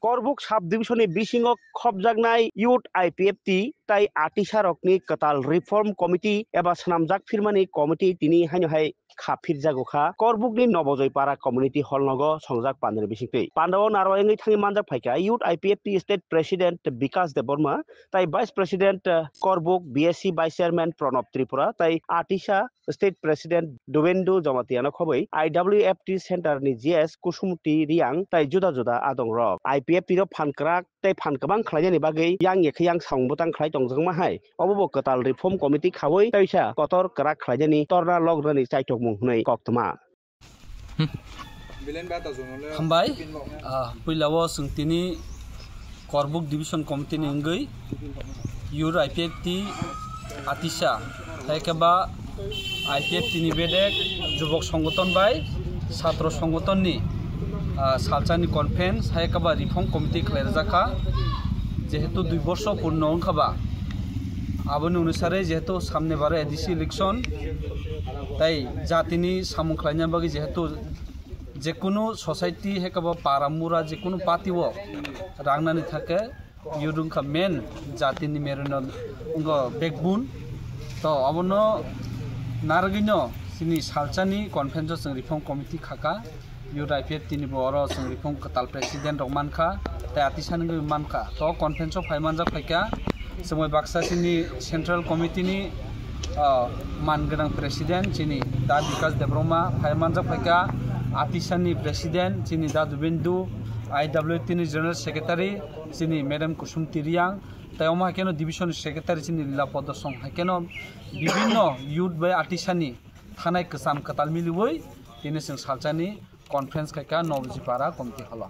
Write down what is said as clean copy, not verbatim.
Korbuk subdivision bisingo khobjaknai youth IPFT tai atisarokni katal reform committee eba snamjak firmani committee tini haino hai khafirjagokha Korbukni Nobojoi-para community hall nogo songjak pandre bisingtwi Pandao narwayangi thangi manjak phaika youth IPFT state president Vikas Deborma tai vice president Korbuk BSC vice chairman Pranab Tripura tai atisa state president Dobendu Jamatiano khoboi IWFT center ni GS Kusumti Riang tai juda juda adong rok IPFT ro phankrak tai phankabang khlaijani bagai yang yekhayang sangbutang khlai tongjangma hai obo katal reform committee khawoi taisa kotor krak khlaijani torna lograni chaitok mung hnai koktuma Hambai puilawo sungtini Korbuk division committee ni ngai Youth IPFT atisa taikaba IPFT ni bedek jubok সংগঠন bai ছাত্র সংগঠন ni salchani conference haikaba reform committee khlairjaka jehetu 2 বছর পূর্ণ হংখাবা aboni onusare jehetu samne bare ADC election tai jatini samung khlaina bagi jehetu যেকোনো society হেকাবা পারামুরা যেকোনো পাতিও রাংনানি থাকে ইউরুংখা main জাতিনি maroon উঙ্গ বেকবুন তো অবন নারগিনো সিনি সালচানি কনফারেন্স जों रिफर्म कमिटी खाका इउथ IPFT नि बर जों रिफर्म काल प्रेसिडेंट रमानखा ताय आतिसानि मानखा तो कनफारेंस फाइमानजा फाइका समय बाक्सासिनि सेंट्रल कमिटी नि मानगोनां प्रेसिडेंट जिनि दा विकास देब्रमा फाइमानजा फाइका आतिसानि प्रेसिडेंट जिनि दा दुबेन्दु IWFT नि जनरल सेक्रेटारि जिनि मैडम कुसुमति रियां तायमा केनो डिविजन सेक्रेटारि जिनि लीलापद सं हाकेनो विभिन्न यूथ बाय आतिसानि थानाय कसाम कताल मिलुबै तिनि जों सालचानि कॉन्फ्रेंस खायका नबजिपारा कमिटि हला।